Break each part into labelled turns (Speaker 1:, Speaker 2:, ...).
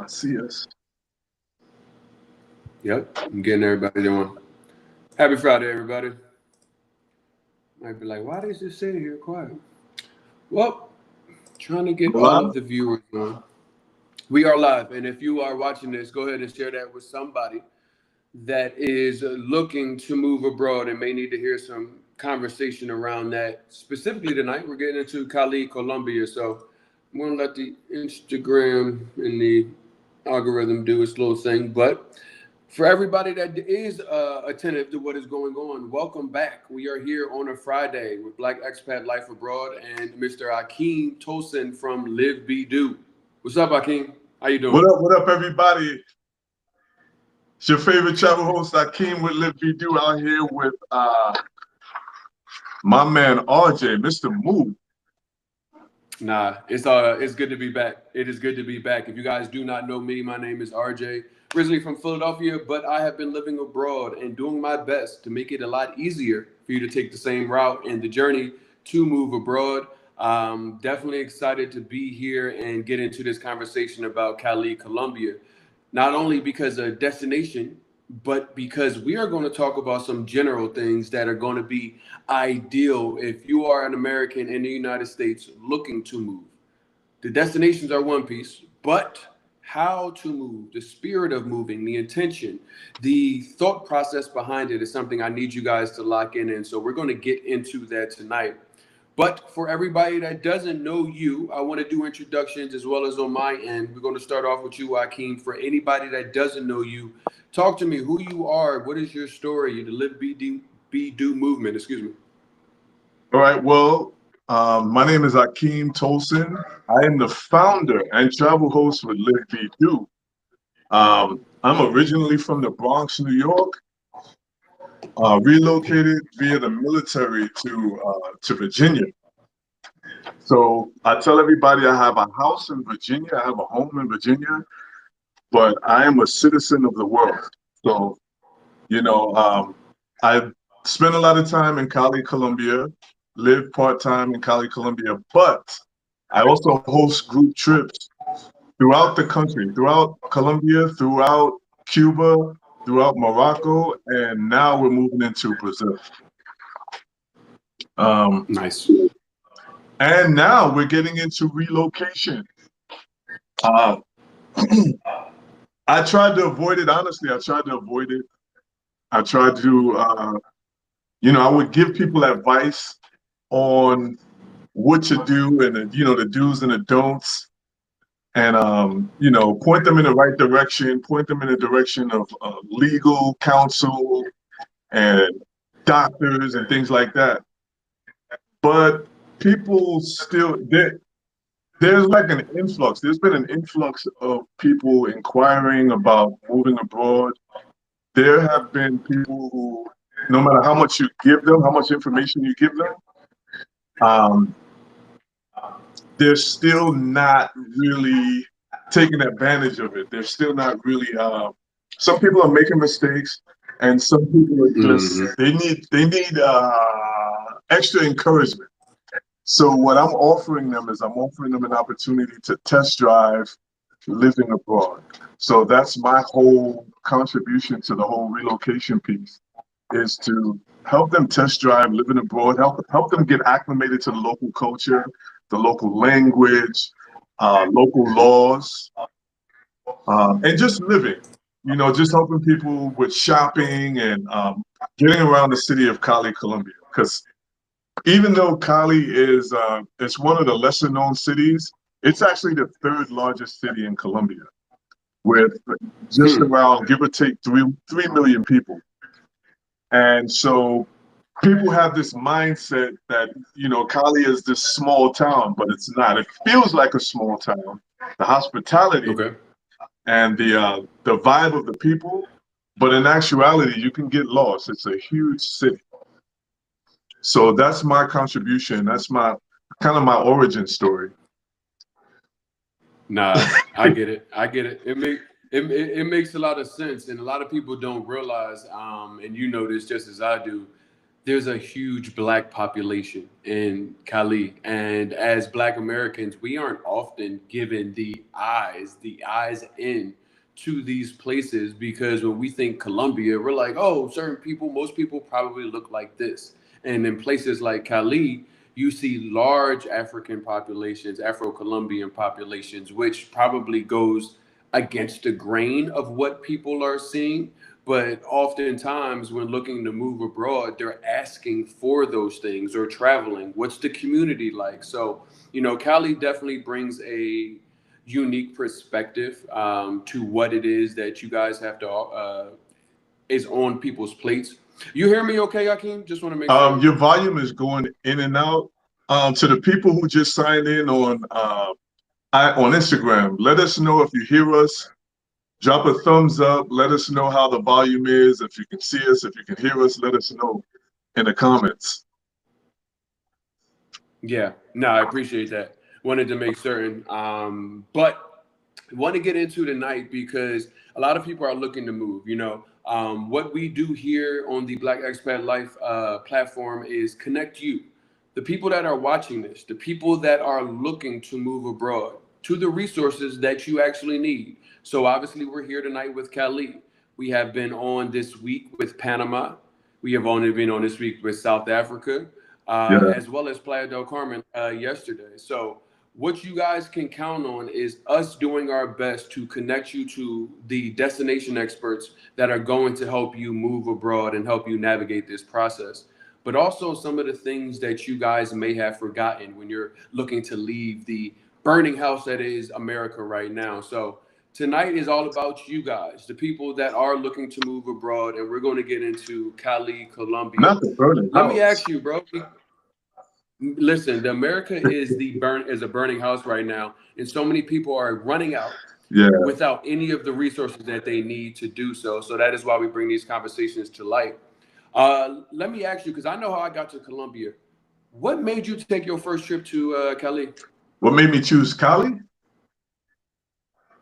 Speaker 1: I see us.
Speaker 2: Yep, I'm getting everybody doing. Happy Friday, everybody. Might be like, why they just sitting here quiet? Well, trying to get all
Speaker 1: Live?
Speaker 2: of the viewers on. We are live, and if you are watching this, go ahead and share that with somebody that is looking to move abroad and may need to hear some conversation around that. Specifically tonight, we're getting into Cali, Colombia. So I'm going to let the Instagram and the algorithm do its little thing. But for everybody that is attentive to what is going on, welcome back. We are here on a Friday with Black Expat Life Abroad and Mr. Akeem Tosin from Live Be Do. What's up, Akeem? How you doing?
Speaker 1: What up, everybody? It's your favorite travel host, Akeem with Live Be Do, out here with my man RJ, Mr. Move.
Speaker 2: Nah, it's good to be back. It is good to be back. If you guys do not know me, my name is RJ, originally from Philadelphia, but I have been living abroad and doing my best to make it a lot easier for you to take the same route and the journey to move abroad. Definitely excited to be here and get into this conversation about Cali, Colombia. Not only because of destination, but because we are going to talk about some general things that are going to be ideal if you are an American in the United States looking to move. The destinations are one piece, but how to move, the spirit of moving, the intention, the thought process behind it is something I need you guys to lock in. And so we're going to get into that tonight. But for everybody that doesn't know you, I want to do introductions as well as on my end. We're going to start off with you, Akeem. For anybody that doesn't know you, talk to me who you are. What is your story? The Live Be Do movement, excuse me.
Speaker 1: All right, well, my name is Akeem Tosin. I am the founder and travel host with Live Be Do. I'm originally from the Bronx, New York, relocated via the military to Virginia. So I tell everybody I have a house in Virginia, I have a home in Virginia, but I am a citizen of the world. So, you know, I spent a lot of time in Cali, Colombia, live part-time in Cali, Colombia, but I also host group trips throughout the country, throughout Colombia, throughout Cuba, throughout Morocco, and now we're moving into Brazil.
Speaker 2: Nice.
Speaker 1: And now we're getting into relocation. Uh, I tried to avoid it, honestly. I tried to avoid it. I tried to, I would give people advice on what to do and, the do's and the don'ts. And, point them in the right direction, point them in the direction of legal counsel and doctors and things like that. But people still, there's like an influx. There's been an influx of people inquiring about moving abroad. There have been people who, no matter how much you give them, how much information you give them, um, they're still not really taking advantage of it. They're still not really. Some people are making mistakes, and some people are just they need extra encouragement. So what I'm offering them is I'm offering them an opportunity to test drive living abroad. So that's my whole contribution to the whole relocation piece, is to help them test drive living abroad, help them get acclimated to the local culture, the local language, local laws, and just living. Just helping people with shopping and getting around the city of Cali, Colombia. Because even though Cali is it's one of the lesser known cities, it's actually the third largest city in Colombia, with just around, give or take, 3 million people. And so people have this mindset that, Cali is this small town, but it's not. It feels like a small town. The hospitality and the vibe of the people, but in actuality, you can get lost. It's a huge city. So that's my contribution. That's my kind of my origin story.
Speaker 2: Nah, I get it. I get it. It makes a lot of sense, and a lot of people don't realize, and you know this just as I do. there's a huge black population in Cali, and as Black Americans, we aren't often given the eyes in to these places because when we think Colombia, we're like, oh, certain people, most people probably look like this, and in places like Cali, you see large African populations, Afro-Colombian populations, which probably goes against the grain of what people are seeing. But oftentimes, when looking to move abroad, they're asking for those things or traveling. What's the community like? So, Cali definitely brings a unique perspective to what it is that you guys have to is on people's plates. You hear me okay, Akeem? Just want to make sure.
Speaker 1: Your volume is going in and out. To the people who just signed in on Instagram, let us know if you hear us. Drop a thumbs up. Let us know how the volume is. If you can see us, if you can hear us, let us know in the comments.
Speaker 2: Yeah, no, I appreciate that. Wanted to make certain. But want to get into tonight because a lot of people are looking to move. What we do here on the Black Expat Life platform is connect you, the people that are watching this, the people that are looking to move abroad, to the resources that you actually need. So obviously, we're here tonight with Cali. We have been on this week with Panama. We have only been on this week with South Africa,
Speaker 1: Yeah.
Speaker 2: as well as Playa del Carmen yesterday. So what you guys can count on is us doing our best to connect you to the destination experts that are going to help you move abroad and help you navigate this process. But also some of the things that you guys may have forgotten when you're looking to leave the burning house that is America right now. So tonight is all about you guys, the people that are looking to move abroad, and we're going to get into Cali, Colombia.
Speaker 1: Not the burning
Speaker 2: Let me
Speaker 1: house.
Speaker 2: ask you, bro. Listen, the America is a burning house right now, and so many people are running out
Speaker 1: Yeah.
Speaker 2: without any of the resources that they need to do so. So that is why we bring these conversations to light. Let me ask you, because I know how I got to Colombia. What made you take your first trip to Cali?
Speaker 1: What made me choose Cali?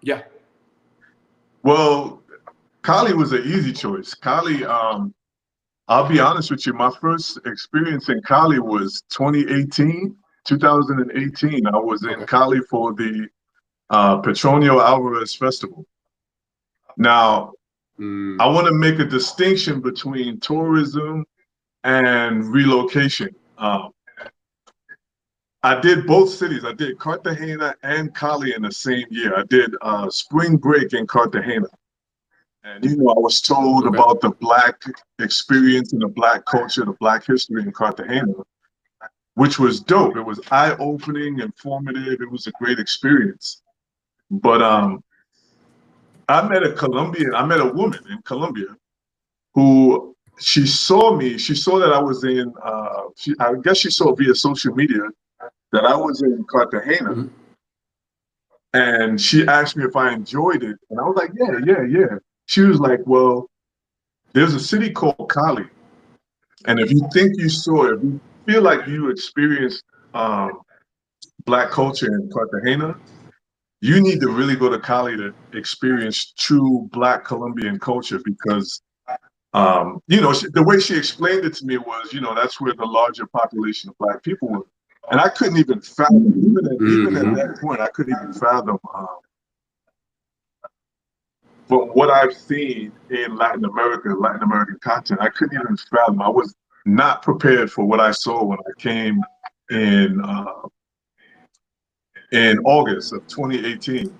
Speaker 2: Yeah.
Speaker 1: Well, Cali was an easy choice. Cali, I'll be honest with you, my first experience in Cali was 2018, 2018. I was in
Speaker 2: Okay.
Speaker 1: Cali for the Petronio Alvarez Festival. Now, I want to make a distinction between tourism and relocation. I did both cities. I did Cartagena and Cali in the same year. I did spring break in Cartagena. And, I was told
Speaker 2: Okay.
Speaker 1: about the Black experience and the Black culture, the Black history in Cartagena, which was dope. It was eye-opening, informative. It was a great experience. But I met a woman in Colombia who she saw me. She saw that I was in, I guess she saw via social media that I was in Cartagena.
Speaker 2: Mhm.
Speaker 1: And she asked me if I enjoyed it. And I was like, yeah, yeah, yeah. She was like, well, there's a city called Cali. And if you think you saw it, if you feel like you experienced Black culture in Cartagena, you need to really go to Cali to experience true Black Colombian culture because, the way she explained it to me was, that's where the larger population of Black people were. And I couldn't even fathom, even at that point, I couldn't even fathom from what I've seen in Latin America, Latin American content, I couldn't even fathom. I was not prepared for what I saw when I came in August of 2018.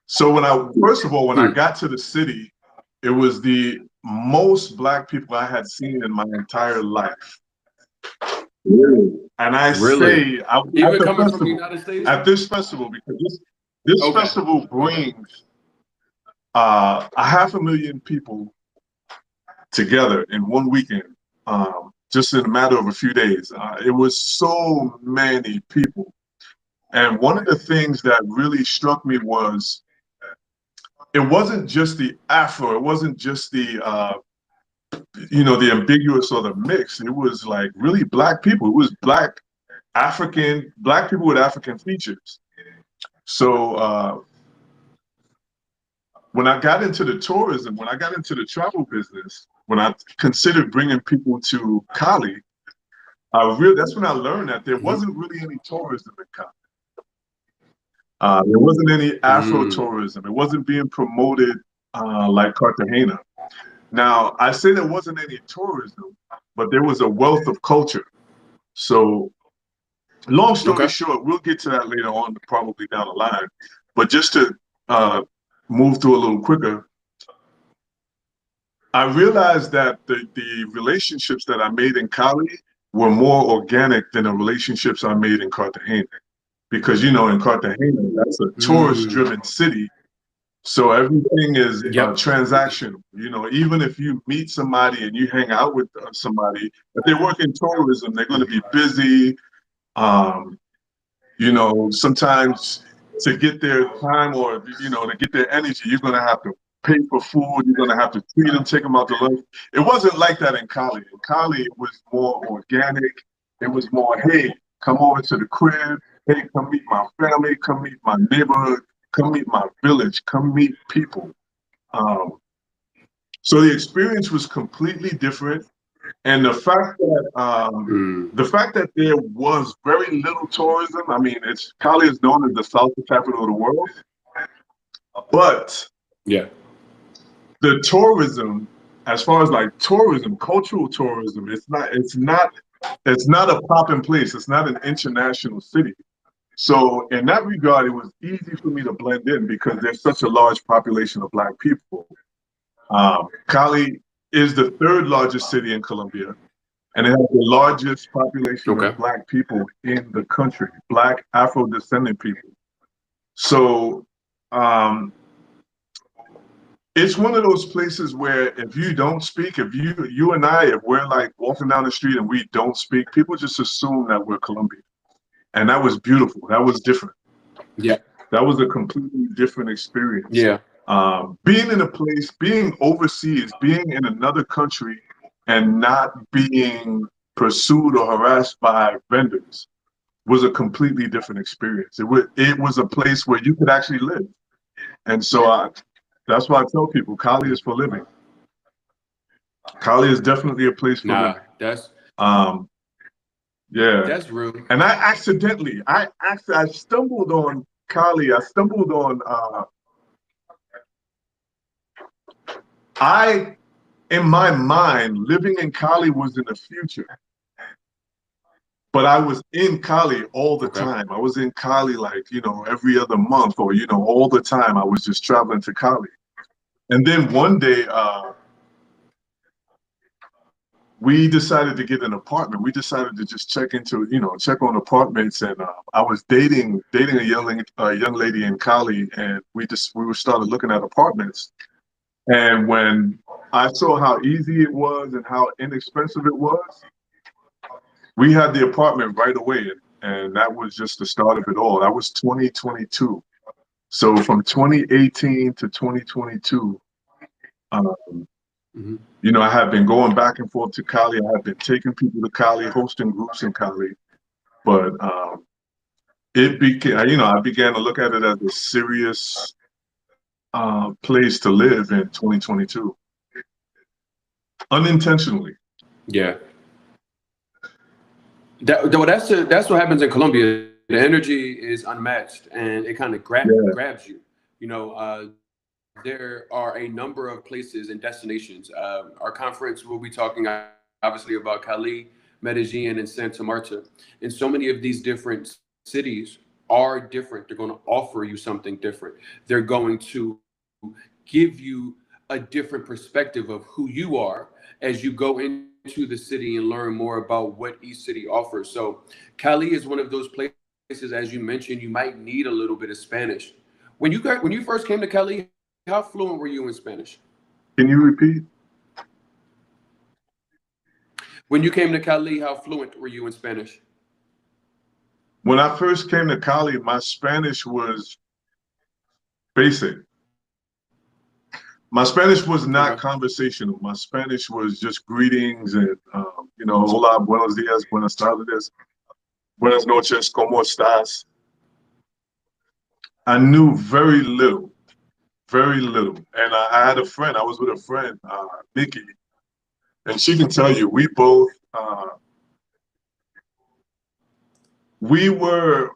Speaker 1: So first of all, when I got to the city, it was the most Black people I had seen in my entire life. And I
Speaker 2: Really?
Speaker 1: say, at
Speaker 2: Even
Speaker 1: the
Speaker 2: coming from the
Speaker 1: festival,
Speaker 2: United States?
Speaker 1: at this festival, because this
Speaker 2: Okay.
Speaker 1: festival brings a 500,000 people together in one weekend, just in a matter of a few days. It was so many people. And one of the things that really struck me was it wasn't just the Afro, it wasn't just the ambiguous or the mix. It was like really Black people. It was Black people with African features. So when I got into the tourism, when I got into the travel business, when I considered bringing people to Cali, that's when I learned that there wasn't really any tourism in Cali. There wasn't any Afro tourism. It wasn't being promoted like Cartagena. Now, I say there wasn't any tourism, but there was a wealth of culture. So, long story short, we'll get to that later on, probably down the line. But just to move through a little quicker, I realized that the relationships that I made in Cali were more organic than the relationships I made in Cartagena. Because, you know, in Cartagena, that's a tourist-driven city. So everything is transactional. You know, even if you meet somebody and you hang out with somebody, if they work in tourism, they're going to be busy. You know, sometimes to get their time or, you know, to get their energy, you're going to have to pay for food. You're going to have to treat them, take them out to lunch. It wasn't like that in Cali. In Cali, it was more organic. It was more, hey, come over to the crib. Hey, come meet my family. Come meet my neighborhood. Come meet my village. Come meet people. So the experience was completely different. And the fact that there was very little tourism, I mean, Cali is known as the South capital of the world, but the tourism, as far as like tourism, cultural tourism, it's not a popping place. It's not an international city. So in that regard, it was easy for me to blend in because there's such a large population of Black people. Cali is the third largest city in Colombia, and it has the largest population of Black people in the country, Black Afro-descendant people. So it's one of those places where if you don't speak, if you and I, if we're like walking down the street and we don't speak, people just assume that we're Colombian. And that was beautiful. That was different.
Speaker 2: Yeah.
Speaker 1: That was a completely different experience.
Speaker 2: Yeah.
Speaker 1: Being in a place, being overseas, being in another country and not being pursued or harassed by vendors was a completely different experience. It was a place where you could actually live. And so that's why I tell people Cali is for living. Cali is definitely a place for living.
Speaker 2: That's real.
Speaker 1: And I stumbled on Cali. I stumbled on in my mind, living in Cali was in the future. But I was in Cali all the time. I was in Cali like, you know, every other month or, you know, all the time. I was just traveling to Cali. And then one day, we decided to get an apartment. We decided to just check on apartments. And I was dating a young lady in Cali, and we started looking at apartments. And when I saw how easy it was and how inexpensive it was, we had the apartment right away. And that was just the start of it all. That was 2022. So from 2018 to 2022, you know, I have been going back and forth to Cali. I have been taking people to Cali, hosting groups in Cali. But it became, you know, I began to look at it as a serious place to live in 2022. Unintentionally.
Speaker 2: Yeah. That's what happens in Colombia. The energy is unmatched, and it kind of grabs you. You know, there are a number of places and destinations. Our conference will be talking obviously about Cali, Medellin, and Santa Marta. And so many of these different cities are different. They're going to offer you something different. They're going to give you a different perspective of who you are as you go into the city and learn more about what each city offers. So Cali is one of those places, as you mentioned, you might need a little bit of Spanish. When you first came to Cali, how fluent were you in Spanish?
Speaker 1: Can you repeat?
Speaker 2: When you came to Cali, how fluent were you in Spanish?
Speaker 1: When I first came to Cali, my Spanish was basic. My Spanish was not conversational. My Spanish was just greetings and, you know, hola, buenos días, buenas tardes, buenas noches, ¿cómo estás? I knew very little very little. And I had a friend. I was with a friend, Nikki, and she can tell you we both we were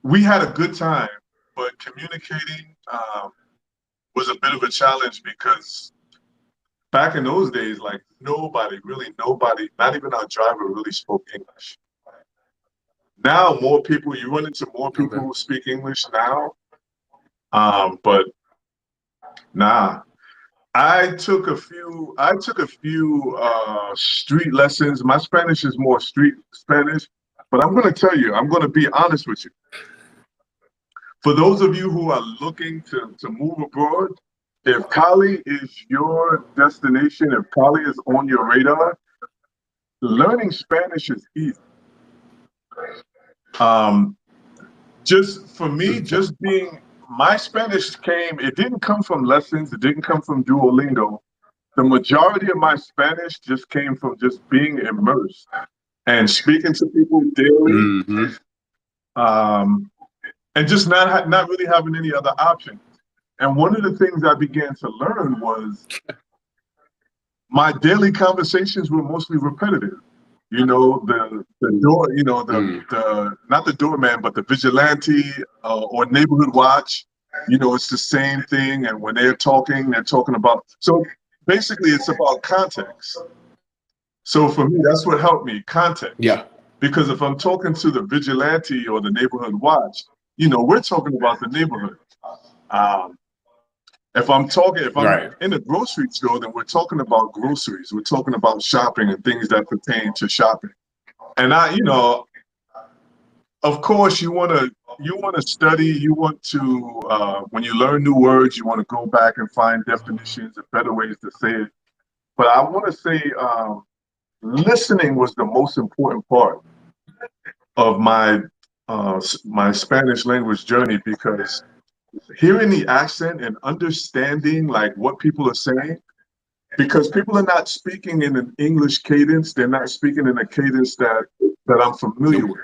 Speaker 1: we had a good time, but communicating was a bit of a challenge because back in those days, like nobody, not even our driver really spoke English. Now more people, you run into more people
Speaker 2: Okay.
Speaker 1: who speak English now. But nah, I took a few street lessons. My Spanish is more street Spanish, but I'm gonna tell you, I'm gonna be honest with you. For those of you who are looking to move abroad, if Cali is your destination, if Cali is on your radar, learning Spanish is easy. Um, just for me, just being my Spanish it didn't come from lessons, it didn't come from Duolingo. The majority of my Spanish just came from just being immersed and speaking to people daily,
Speaker 2: Mm-hmm.
Speaker 1: um, and just not really having any other option. And one of the things I began to learn was my daily conversations were mostly repetitive. You know, the door, you know, the not the doorman, but the vigilante or neighborhood watch. You know, it's the same thing. And when they're talking about. So basically, it's about context. So for me, that's what helped me, context.
Speaker 2: Yeah.
Speaker 1: Because if I'm talking to the vigilante or the neighborhood watch, you know, we're talking about the neighborhood. Um, if I'm
Speaker 2: Right.
Speaker 1: in a grocery store, then we're talking about groceries. We're talking about shopping and things that pertain to shopping. And of course, you want to study. You want to when you learn new words, you want to go back and find definitions and better ways to say it. But I want to say listening was the most important part of my Spanish language journey because hearing the accent and understanding like what people are saying, because people are not speaking in an English cadence, they're not speaking in a cadence that I'm familiar
Speaker 2: Nope.
Speaker 1: with.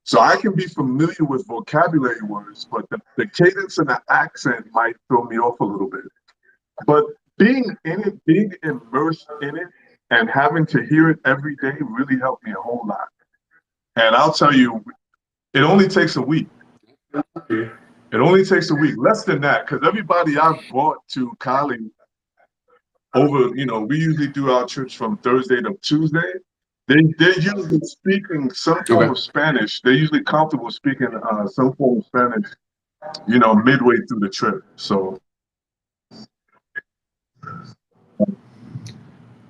Speaker 1: So I can be familiar with vocabulary words, but the cadence and the accent might throw me off a little bit. But being in it, being immersed in it, and having to hear it every day really helped me a whole lot. And I'll tell you, it only takes a week. It only takes a week, less than that, because everybody I've brought to Cali we usually do our trips from Thursday to Tuesday. They're usually speaking some form
Speaker 2: Okay.
Speaker 1: of Spanish. They're usually comfortable speaking some form of Spanish, you know, midway through the trip. So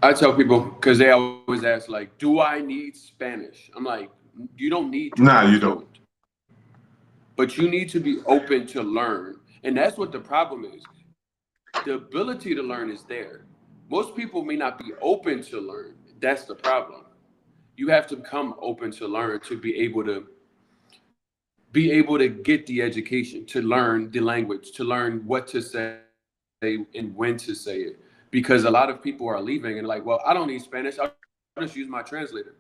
Speaker 2: I tell people because they always ask, like, do I need Spanish? I'm like, you don't need to
Speaker 1: nah,
Speaker 2: be
Speaker 1: you don't.
Speaker 2: fluent, but you need to be open to learn. And that's what the problem is. The ability to learn is there. Most people may not be open to learn. That's the problem. You have to become open to learn to be able to get the education, to learn the language, to learn what to say and when to say it. Because a lot of people are leaving and like, well, I don't need Spanish. I'll just use my translator.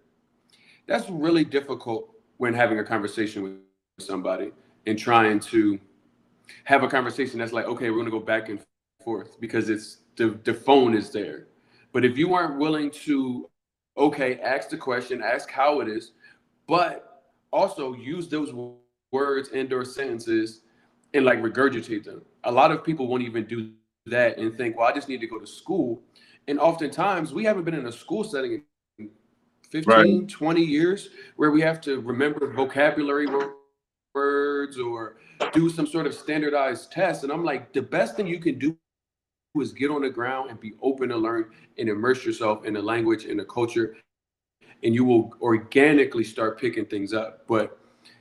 Speaker 2: That's really difficult when having a conversation with somebody and trying to have a conversation that's like, okay, we're going to go back and forth because the phone is there. But if you aren't willing to, okay, ask the question, ask how it is, but also use those words and or sentences and like regurgitate them. A lot of people won't even do that and think, well, I just need to go to school. And oftentimes we haven't been in a school setting in 15,
Speaker 1: Right.
Speaker 2: 20 years where we have to remember vocabulary words or do some sort of standardized test. And I'm like, the best thing you can do is get on the ground and be open to learn and immerse yourself in the language and the culture, and you will organically start picking things up. But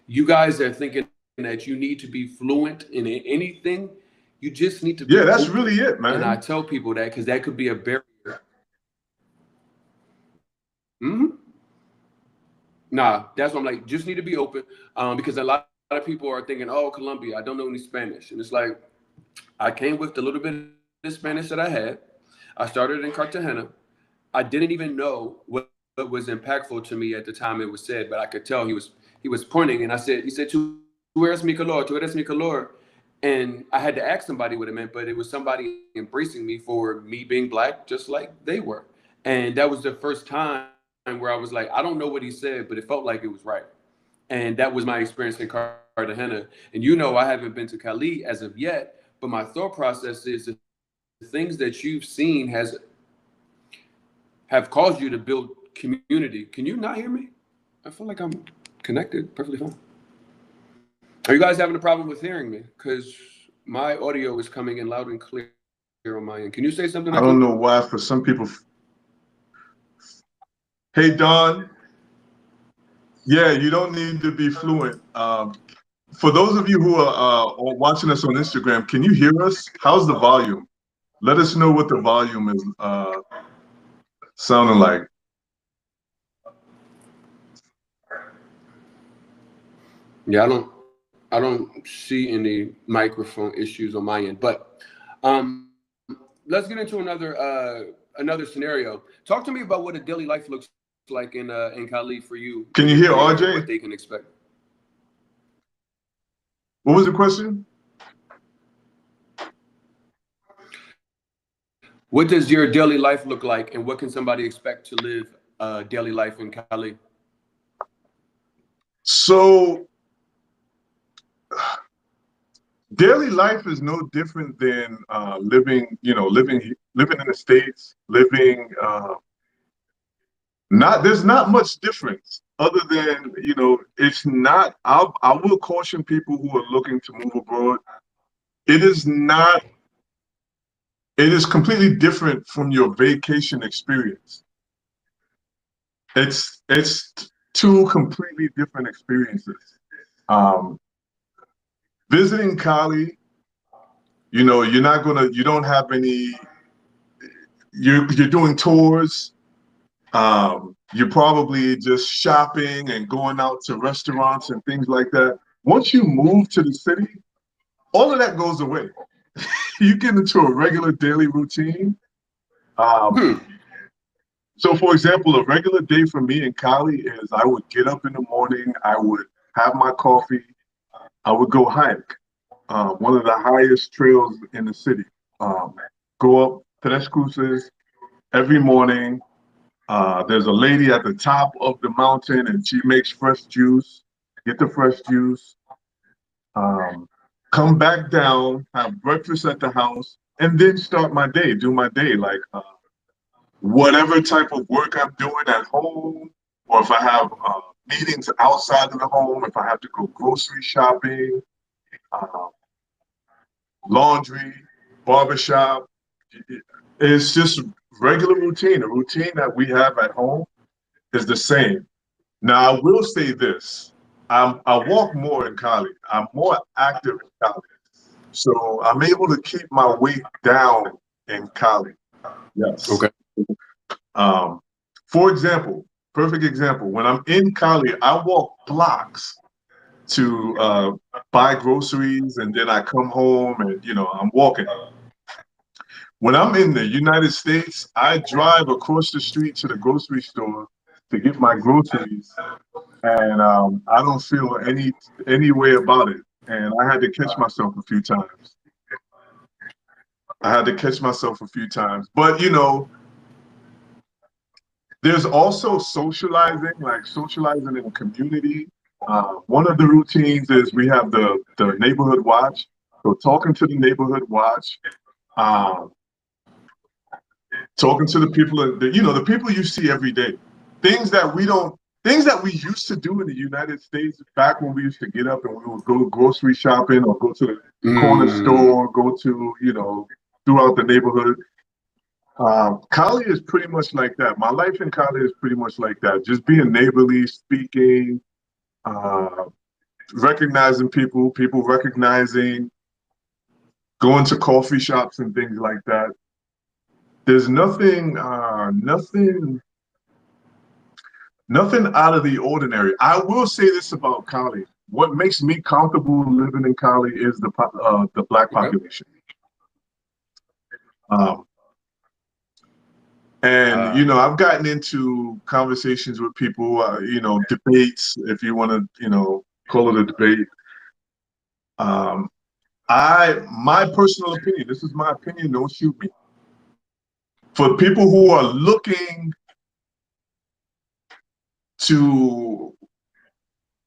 Speaker 2: you guys are thinking that you need to be fluent in anything. You just need to be open. And I tell
Speaker 1: Yeah,
Speaker 2: people
Speaker 1: that's
Speaker 2: that
Speaker 1: really
Speaker 2: because
Speaker 1: it,
Speaker 2: that could be a
Speaker 1: man.
Speaker 2: barrier. Hmm. Nah, that's what I'm like. Just need to be open, because a lot of people are thinking, "Oh, Colombia, I don't know any Spanish," and it's like I came with the little bit of Spanish that I had. I started in Cartagena. I didn't even know what was impactful to me at the time it was said, but I could tell he was pointing, and he said, "Tu eres mi color, tu eres mi color," and And I had to ask somebody what it meant, but it was somebody embracing me for me being black, just like they were. And that was the first time where I was like, I don't know what he said, but it felt like it was right. And that was my experience in Cartagena. And you know, I haven't been to Cali as of yet, but my thought process is the things that you've seen have caused you to build community. Can you not hear me? I feel like I'm connected perfectly fine. Are you guys having a problem with hearing me? Because my audio is coming in loud and clear on my end. Can you say something?
Speaker 1: I don't know why for some people. Hey, Don. Yeah, you don't need to be fluent. For those of you who are watching us on Instagram, can you hear us? How's the volume? Let us know what the volume is sounding like.
Speaker 2: Yeah, I don't see any microphone issues on my end. But let's get into another scenario. Talk to me about what a daily life looks like in Cali for you.
Speaker 1: Can you hear
Speaker 2: RJ? What
Speaker 1: RJ?
Speaker 2: they can expect.
Speaker 1: What was the question?
Speaker 2: What does your daily life look like, and what can somebody expect to live daily life in Cali?
Speaker 1: So daily life is no different than living in the States, living there's not much difference other than, it's not, I will caution people who are looking to move abroad. It is not, it is completely different from your vacation experience. It's two completely different experiences. Um, Visiting Cali, you don't have any, you're doing tours. You're probably just shopping and going out to restaurants and things like that. Once you move to the city, all of that goes away. You get into a regular daily routine. So, for example, a regular day for me in Cali is I would get up in the morning, I would have my coffee, I would go hike one of the highest trails in the city. Um, Go up Tres Cruces every morning. There's a lady at the top of the mountain and she makes fresh juice. Get the fresh juice. Come back down, have breakfast at the house, and then start my day, do my day. Like whatever type of work I'm doing at home, or if I have meetings outside of the home, if I have to go grocery shopping, uh, laundry, barbershop, it's just regular routine. A routine that we have at home is the same. Now, I will say this. I walk more in Cali. I'm more active in Cali. So I'm able to keep my weight down in Cali. Yes.
Speaker 2: Okay.
Speaker 1: For example, perfect example, when I'm in Cali, I walk blocks to buy groceries and then I come home and, I'm walking. When I'm in the United States, I drive across the street to the grocery store to get my groceries, and I don't feel any way about it. And I had to catch myself a few times. But there's also socializing, like socializing in a community. One of the routines is we have the neighborhood watch. So talking to the neighborhood watch, um, talking to the people, the people you see every day. Things that we used to do in the United States back when we used to get up and we would go grocery shopping or go to the corner store, go to, throughout the neighborhood. Cali is pretty much like that. My life in Cali is pretty much like that. Just being neighborly, speaking, uh, recognizing people recognizing, going to coffee shops and things like that. There's nothing out of the ordinary. I will say this about Cali. What makes me comfortable living in Cali is the Black population. And I've gotten into conversations with people, debates, if you want to, call it a debate. My personal opinion, this is my opinion, don't shoot me. For people who are looking to,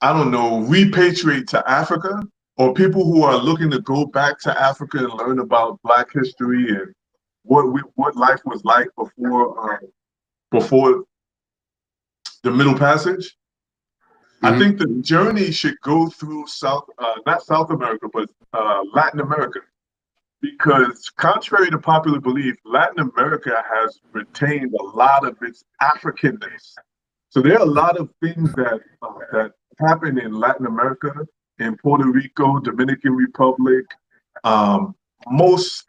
Speaker 1: I don't know, repatriate to Africa, or people who are looking to go back to Africa and learn about Black history and what life was like before the Middle Passage, I think the journey should go through not South America, but Latin America. Because contrary to popular belief, Latin America has retained a lot of its Africanness. So there are a lot of things that happen in Latin America, in Puerto Rico, Dominican Republic, most,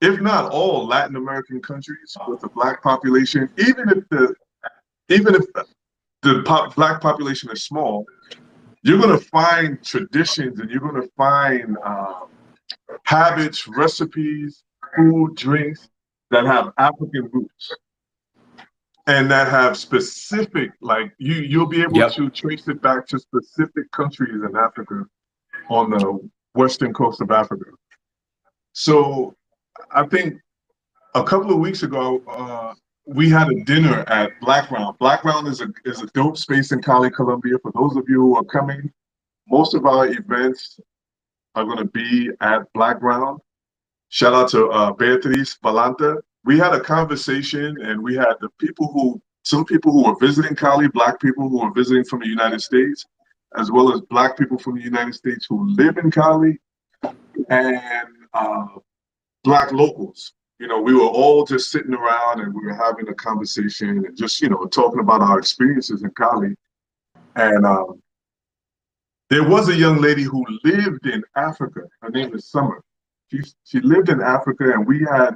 Speaker 1: if not all, Latin American countries with a Black population. Even if the Black population is small, you're going to find traditions and you're going to find habits, recipes, food, drinks that have African roots and that have specific, like you'll be able to trace it back to specific countries in Africa on the western coast of Africa. So I think a couple of weeks ago, we had a dinner at Black Round. Black Round is a dope space in Cali, Colombia. For those of you who are coming, most of our events are going to be at Black Round. Shout out to Beatriz Valanta. We had a conversation and we had some people who were visiting Cali, Black people who were visiting from the United States, as well as Black people from the United States who live in Cali, and Black locals. You know, we were all just sitting around and we were having a conversation and just, talking about our experiences in Cali. And there was a young lady who lived in Africa. Her name is Summer. She lived in Africa, and we had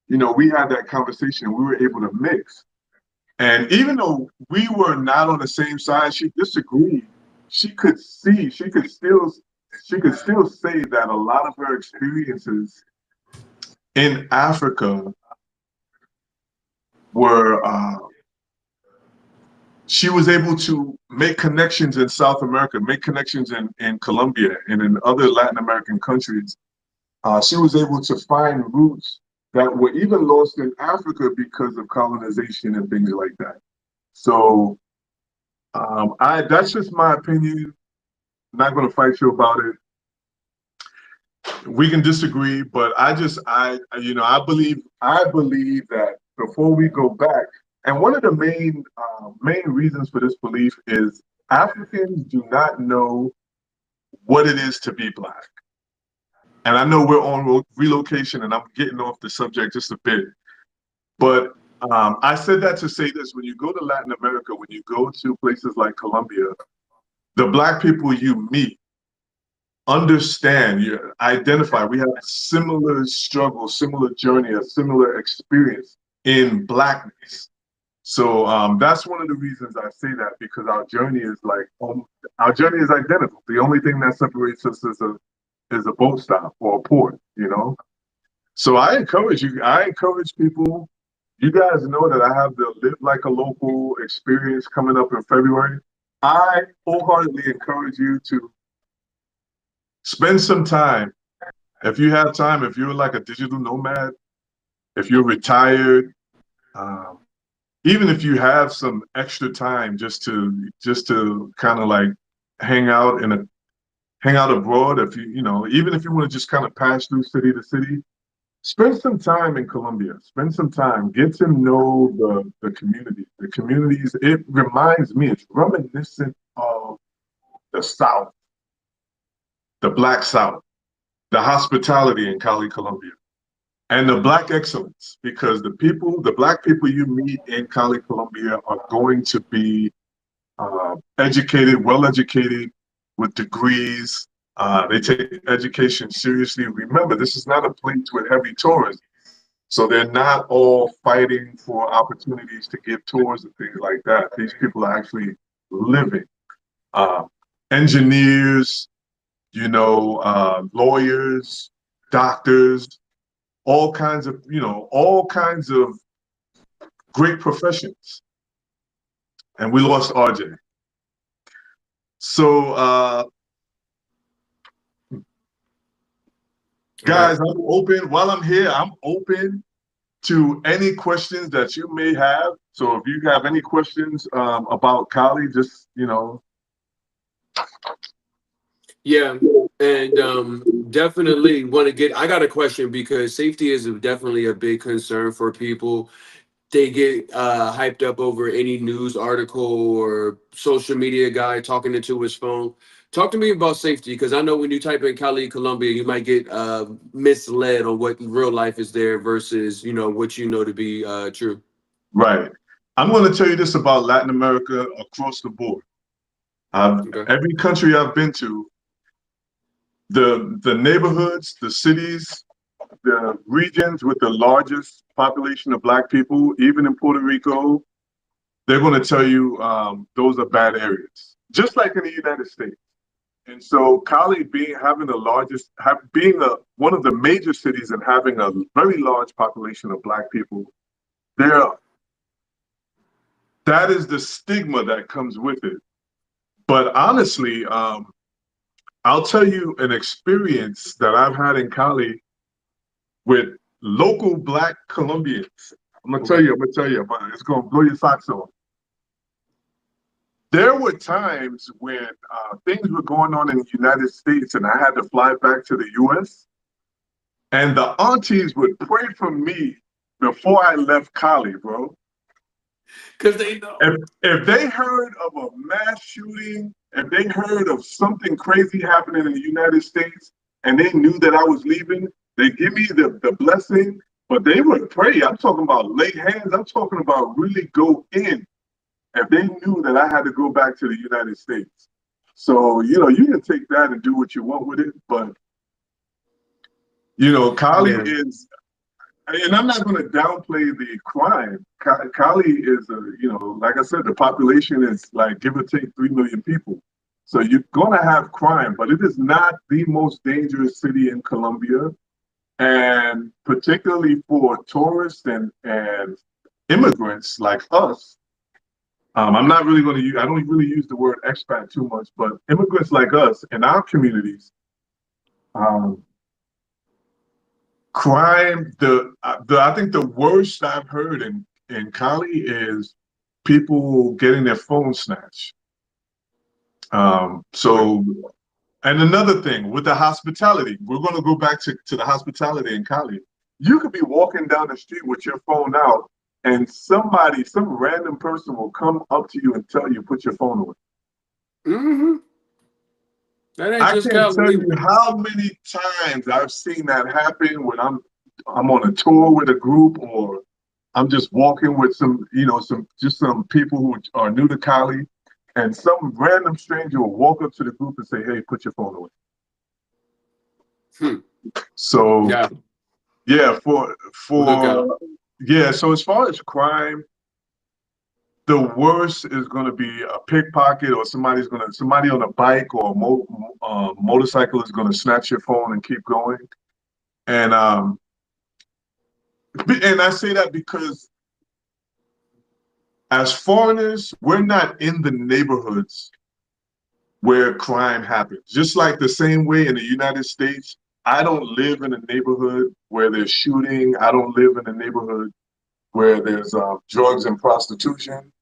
Speaker 1: that conversation. We were able to mix. And even though we were not on the same side, she disagreed. She could still say that a lot of her experiences in Africa were, she was able to make connections in South America, make connections in Colombia and in other Latin American countries. She was able to find roots that were even lost in Africa because of colonization and things like that. So that's just my opinion. I'm not going to fight you about it. We can disagree, but I believe that before we go back, and one of the main reasons for this belief is Africans do not know what it is to be Black. And I know we're on relocation, and I'm getting off the subject just a bit, but I said that to say this: when you go to Latin America, when you go to places like Colombia, the Black people you meet understand, you identify. We have similar struggle, similar journey, a similar experience in Blackness. So that's one of the reasons I say that, because our journey is identical. The only thing that separates us is a boat stop or a port, So I encourage people. You guys know that I have the Live Like a Local experience coming up in February. I wholeheartedly encourage you to spend some time. If you have time, if you're like a digital nomad, if you're retired, even if you have some extra time just to kind of like hang out abroad, if even if you want to just kind of pass through city to city, spend some time in Colombia. Spend some time, get to know the community. The communities, it reminds me, it's reminiscent of the South, the Black South, the hospitality in Cali, Colombia, and the Black excellence, because the Black people you meet in Cali, Colombia are going to be educated, well-educated, with degrees. They take education seriously. Remember, this is not a place with heavy tourism. So they're not all fighting for opportunities to give tours and things like that. These people are actually living. Engineers, lawyers, doctors, all kinds of great professions. And we lost RJ. So
Speaker 2: Okay.
Speaker 1: Guys, I'm open. While I'm here, I'm open to any questions that you may have. So if you have any questions about Cali, just,
Speaker 2: Yeah, and definitely want to get. I got a question because safety is definitely a big concern for people. They get hyped up over any news article or social media guy talking into his phone. Talk to me about safety because I know when you type in Cali, Colombia, you might get misled on what real life is there versus what you know to be true.
Speaker 1: right. I'm going to tell you this about Latin America across the board.
Speaker 2: Okay.
Speaker 1: Every country I've been to, the neighborhoods, the cities, the regions with the largest population of Black people, even in Puerto Rico, they're going to tell you those are bad areas, just like in the United States. And so Cali having the largest, being one of the major cities and having a very large population of Black people, there that is the stigma that comes with it. But honestly, I'll tell you an experience that I've had in Cali with local Black Colombians.
Speaker 2: Okay.
Speaker 1: I'm gonna tell you, but it's gonna blow your socks off. There were times when things were going on in the United States and I had to fly back to the US, and the aunties would pray for me before I left Cali, bro.
Speaker 2: Because they know.
Speaker 1: If they heard of a mass shooting, if they heard of something crazy happening in the United States and they knew that I was leaving, they give me the blessing, but they would pray. I'm talking about lay hands. I'm talking about really go in if they knew that I had to go back to the United States. So, you can take that and do what you want with it. But, Cali
Speaker 2: Yeah.
Speaker 1: is, and I'm not going to downplay the crime. Cali is, like I said, the population is like give or take 3 million people. So you're going to have crime, but it is not the most dangerous city in Colombia. And particularly for tourists and immigrants like us, I'm not really going to use, I don't really use the word expat too much, but immigrants like us in our communities, um, crime, I think the worst I've heard in Cali is people getting their phones snatched.
Speaker 2: Okay.
Speaker 1: So, and another thing with the hospitality, we're going to go back to the hospitality in Cali. You could be walking down the street with your phone out, and some random person will come up to you and tell you, put your phone away.
Speaker 2: Mm-hmm. That ain't
Speaker 1: I
Speaker 2: just
Speaker 1: can't tell
Speaker 2: Cali.
Speaker 1: you how many times I've seen that happen when I'm on a tour with a group or I'm just walking with some people who are new to Cali, and some random stranger will walk up to the group and say, "Hey, put your phone away."
Speaker 2: Hmm.
Speaker 1: So
Speaker 2: Yeah.
Speaker 1: yeah,
Speaker 2: Look out.
Speaker 1: so as far as crime, the worst is going to be a pickpocket or somebody on a bike or a motorcycle is going to snatch your phone and keep going. And and I say that because as foreigners, we're not in the neighborhoods where crime happens. Just like the same way in the United States, I don't live in a neighborhood where there's shooting. I don't live in a neighborhood where there's drugs and prostitution.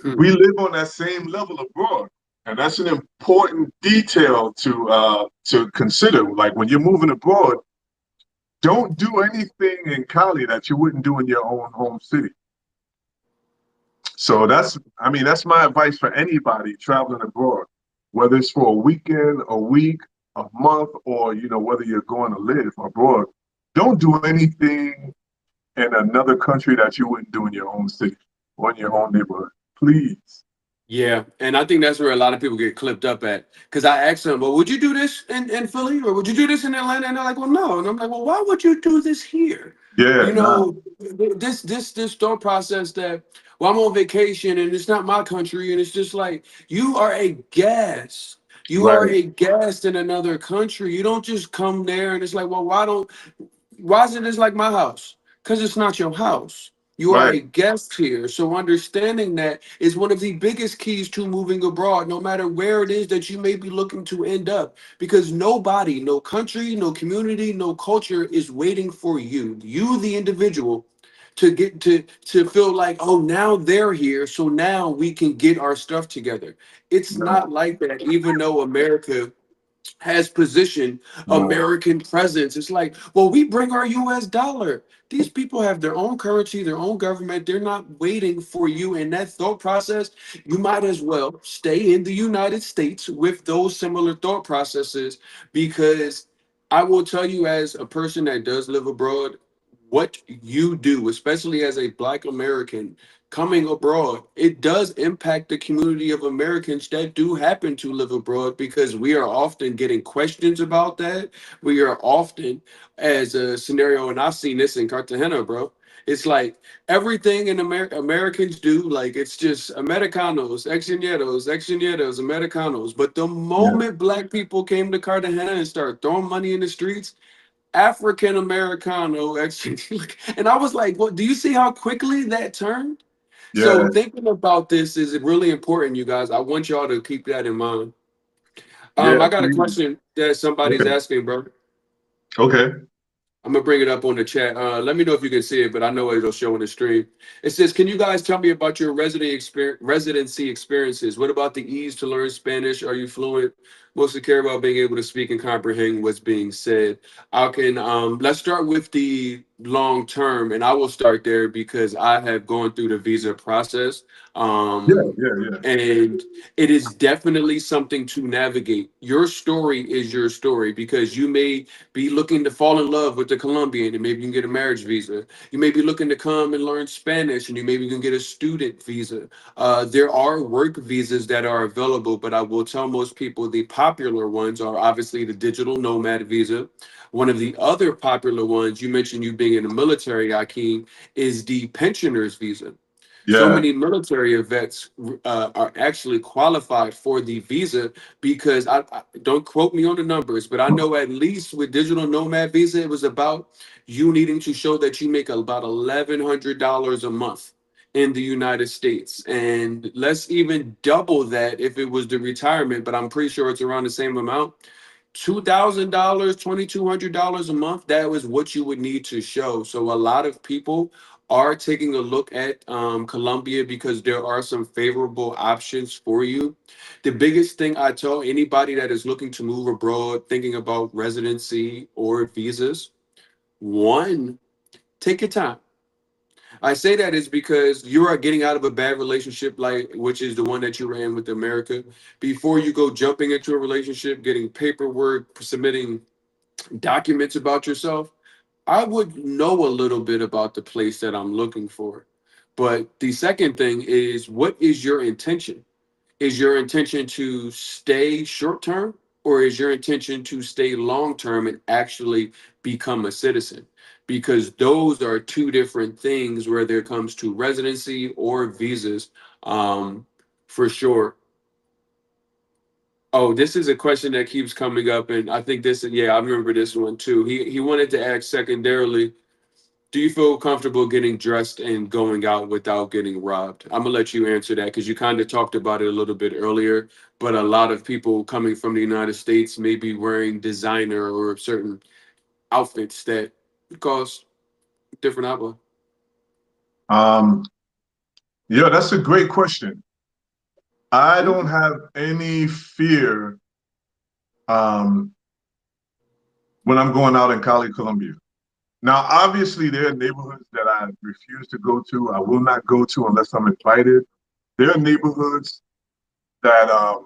Speaker 1: We
Speaker 2: Hmm.
Speaker 1: live on that same level abroad, and that's an important detail to consider. Like when you're moving abroad, don't do anything in Cali that you wouldn't do in your own home city. So that's my advice for anybody traveling abroad, whether it's for a weekend, a week, a month, or whether you're going to live abroad. Don't do anything in another country that you wouldn't do in your own city or in your own neighborhood. Please.
Speaker 2: Yeah, and I think that's where a lot of people get clipped up at. Because I asked them, well, would you do this in Philly or would you do this in Atlanta? And they're like, well, no. And I'm like, well, why would you do this here?
Speaker 1: Yeah,
Speaker 2: You
Speaker 1: nah,
Speaker 2: know, this thought process that, well, I'm on vacation and it's not my country. And it's just like, you are a guest. You are
Speaker 1: right.
Speaker 2: a guest in another country. You don't just come there and it's like, well, why isn't this like my house? Because it's not your house. You are
Speaker 1: Right.
Speaker 2: a guest here. So understanding that is one of the biggest keys to moving abroad, no matter where it is that you may be looking to end up. Because nobody, no country, no community, no culture is waiting for you the individual, to get to feel like, oh, now they're here, so now we can get our stuff together. It's
Speaker 1: Right.
Speaker 2: not like that, even though America has positioned
Speaker 1: Right.
Speaker 2: American presence. It's like, well, we bring our US dollar. These people have their own currency, their own government. They're not waiting for you. In that thought process, you might as well stay in the United States with those similar thought processes, because I will tell you, as a person that does live abroad, what you do, especially as a Black American, coming abroad, it does impact the community of Americans that do happen to live abroad, because we are often getting questions about that. We are often, as a scenario, and I've seen this in Cartagena, bro. It's like everything in Americans do, like it's just Americanos, extranjeros, Americanos. But the
Speaker 1: Yeah.
Speaker 2: moment Black people came to Cartagena and started throwing money in the streets, African Americano, and I was like, "What? Do you see how quickly that turned?" So
Speaker 1: Yeah.
Speaker 2: thinking about this is really important, you guys. I want y'all to keep that in mind.
Speaker 1: Yeah.
Speaker 2: I got a
Speaker 1: Please.
Speaker 2: question that somebody's
Speaker 1: Okay.
Speaker 2: asking, bro.
Speaker 1: Okay.
Speaker 2: I'm gonna bring it up on the chat. Let me know if you can see it, but I know it'll show in the stream. It says, "Can you guys tell me about your residency experiences? What about the ease to learn Spanish? Are you fluent? Mostly care about being able to speak and comprehend what's being said." I can. Let's start with the long term, and I will start there because I have gone through the visa process.
Speaker 1: Yeah.
Speaker 2: Um,
Speaker 1: Yeah. Yeah.
Speaker 2: and it is definitely something to navigate. Your story is your story, because you may be looking to fall in love with the Colombian and maybe you can get a marriage visa. You may be looking to come and learn Spanish and you maybe can get a student visa. There are work visas that are available, but I will tell most people the popular ones are obviously the digital nomad visa. One of the other popular ones, you mentioned you being in the military, Akeem, is the pensioners visa. So
Speaker 1: Yeah.
Speaker 2: many military vets are actually qualified for the visa, because I don't quote me on the numbers, but I know at least with digital nomad visa, it was about you needing to show that you make about $1,100 a month in the United States, and let's even double that if it was the retirement, but I'm pretty sure it's around the same amount. $2,000, $2,200 a month. That was what you would need to show. So a lot of people are taking a look at Colombia because there are some favorable options for you. The biggest thing I tell anybody that is looking to move abroad, thinking about residency or visas, one, take your time. I say that is because you are getting out of a bad relationship, like which is the one that you were in with America. Before you go jumping into a relationship, getting paperwork, submitting documents about yourself, I would know a little bit about the place that I'm looking for. But the second thing is, what is your intention? Is your intention to stay short term, or is your intention to stay long term and actually become a citizen? Because those are two different things where there comes to residency or visas, um, for sure. Oh, this is a question that keeps coming up, and I think this, yeah, I remember this one too. He wanted to ask secondarily, do you feel comfortable getting dressed and going out without getting robbed? I'm gonna let you answer that because you kind of talked about it a little bit earlier. But a lot of people coming from the United States may be wearing designer or certain outfits that cause different outlook.
Speaker 1: Um. Yeah. That's a great question. I don't
Speaker 2: Mhm.
Speaker 1: have any fear um, when I'm going out in Cali, Colombia. Now, obviously, there are neighborhoods that I refuse to go to. I will not go to unless I'm invited. There are neighborhoods that I